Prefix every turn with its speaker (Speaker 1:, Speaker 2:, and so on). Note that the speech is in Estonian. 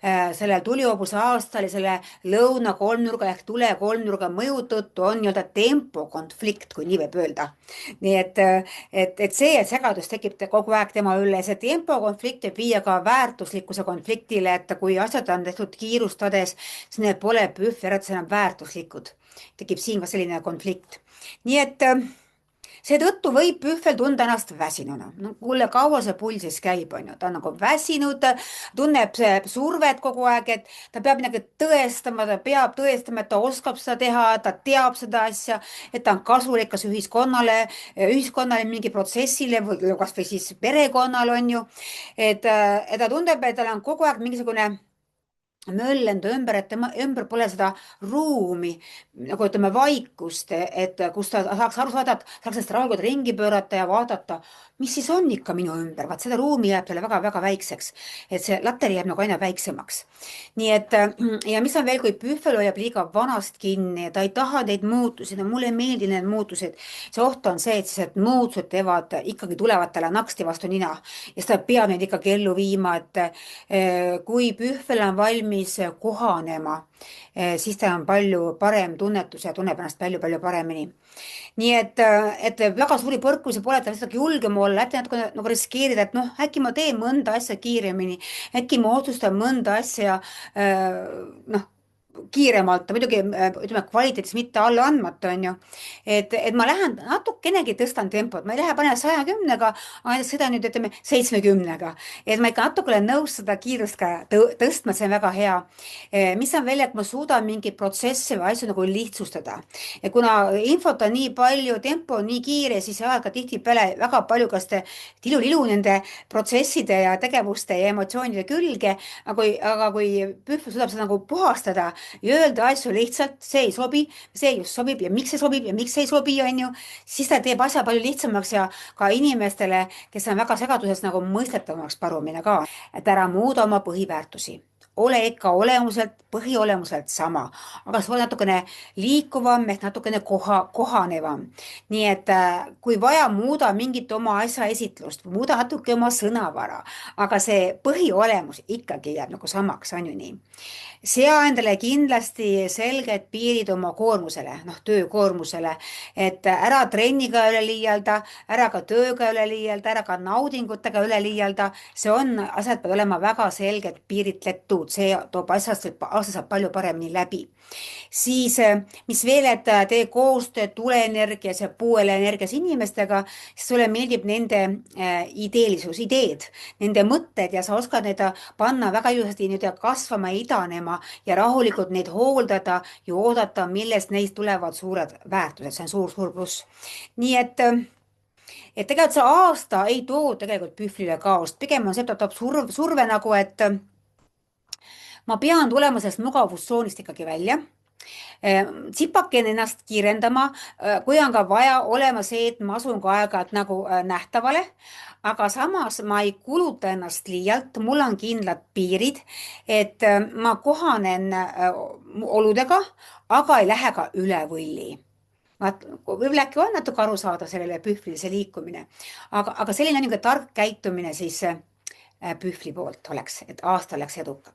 Speaker 1: sellel tulihoobuse aastal ja selle lõuna kolmnurga ehk tule kolmnurga mõju tõttu on nii-öelda tempokonflikt, kui nii võib öelda. nii et see segadus tekib kogu aeg tema üle, see tempokonflikt võib viia ka väärtuslikkuse konfliktile, et kui asjad on tehtud kiirustades, siis need pole PÜHV järjedes enam väärtuslikud. tekib siin ka selline konflikt. nii et seetõttu võib PÜHVel tunda ennast väsinuna. no kuule, kaua see pull siis käib, on ju, ta on nagu väsinud, tunneb survet kogu aeg, et ta peab midagi tõestama, ta peab tõestama, et ta oskab seda teha, ta teab seda asja, et ta on kasulik kas ühiskonnale, mingi protsessile või kasvõi siis perekonnal, on ju. et ta tunneb, et tal on kogu aeg mingisugune möll enda ümber, et tema ümber pole seda ruumi, nagu ütleme, vaikust, et kus ta saaks aru saada, et saaks sellest rahulikult ringi pöörata ja vaadata, mis siis on ikka minu ümber, vaat seda ruumi jääb talle väga-väga väikseks, et see later jääb nagu aina väiksemaks. nii et ja mis on veel, kui PÜHVel hoiab liiga vanast kinni ja ta ei taha neid muutusi, no mulle ei meeldi need muutused, see oht on see, et siis need muutused teevad, ikkagi tulevad talle naksti vastu nina ja siis ta peab neid ikkagi ellu viima, et kui PÜHVel on valmis kohanema, siis tal on palju parem tunnetus ja tunneb ennast palju-palju paremini. nii et väga suuri põrkusi pole, ta lihtsalt julgem olla, äkki natuke nagu riskeerida, et noh, äkki ma teen mõnda asja kiiremini, äkki ma otsustan mõnda asja noh, kiiremalt, muidugi ütleme kvaliteedis mitte alla andmata, on ju. et ma lähen natukenegi tõstan tempot, ma ei lähe pane 110-ga, aga näiteks seda nüüd ütleme 70-ga, et ma ikka natuke olen nõus seda kiirust ka tõstma, see on väga hea. mis on veel, et ma suudan mingeid protsesse või asju nagu lihtsustada. ja kuna infot on nii palju, tempo on nii kiire, siis ajab ka tihtipeale väga palju kas tilulilu nende protsesside ja tegevuste ja emotsioonide külge, aga kui PÜHV suudab seda nagu puhastada ja öelda asju lihtsalt, see ei sobi, see just sobib ja miks see sobib ja miks see ei sobi, on ju, siis ta teeb asja palju lihtsamaks ja ka inimestele, kes on väga segaduses, nagu mõistetavamaks parumine ka, et ära muuda oma põhiväärtusi. ole ikka olemuselt, põhiolemuselt sama, aga sa oled natukene liikuvam ehk natukene kohanevam. nii et kui vaja, muuda mingit oma asja esitlust, muuda natuke oma sõnavara, aga see põhiolemus ikkagi jääb nagu samaks, on ju nii. sea endale kindlasti selged piirid oma koormusele, noh, töökoormusele, et ära trenniga üle liialda, ära ka tööga üle liialda, ära ka naudingutega üle liialda, see on, asjad peavad olema väga selged piiritletud, see toob asja saab palju paremini läbi. siis, mis veel, et tee koostööd tuleenergias ja puuenergias inimestega, siis sulle meeldib nende ideelisus, ideed, nende mõtted ja sa oskad neid panna väga ilusasti nüüd kasvama ja idanema ja rahulikult neid hooldada ja oodata, millest neist tulevad suured väärtused, see on suur-suur pluss. nii et tegelikult see aasta ei too tegelikult PÜHV-ile kaost, pigem on see, et ta toob surve nagu, et ma pean tulema sellest mugavustsoonist ikkagi välja. tsipakene ennast kiirendama, kui on ka vaja olema see, et ma asun ka aeg-ajalt nagu nähtavale, aga samas ma ei kuluta ennast liialt, mul on kindlad piirid, et ma kohanen oludega, aga ei lähe ka üle võlli. võib-olla äkki on natuke aru saada sellele PÜHV-ile liikumine, aga selline on niisugune tark käitumine siis PÜHV-i poolt oleks, et aasta läks edukaks.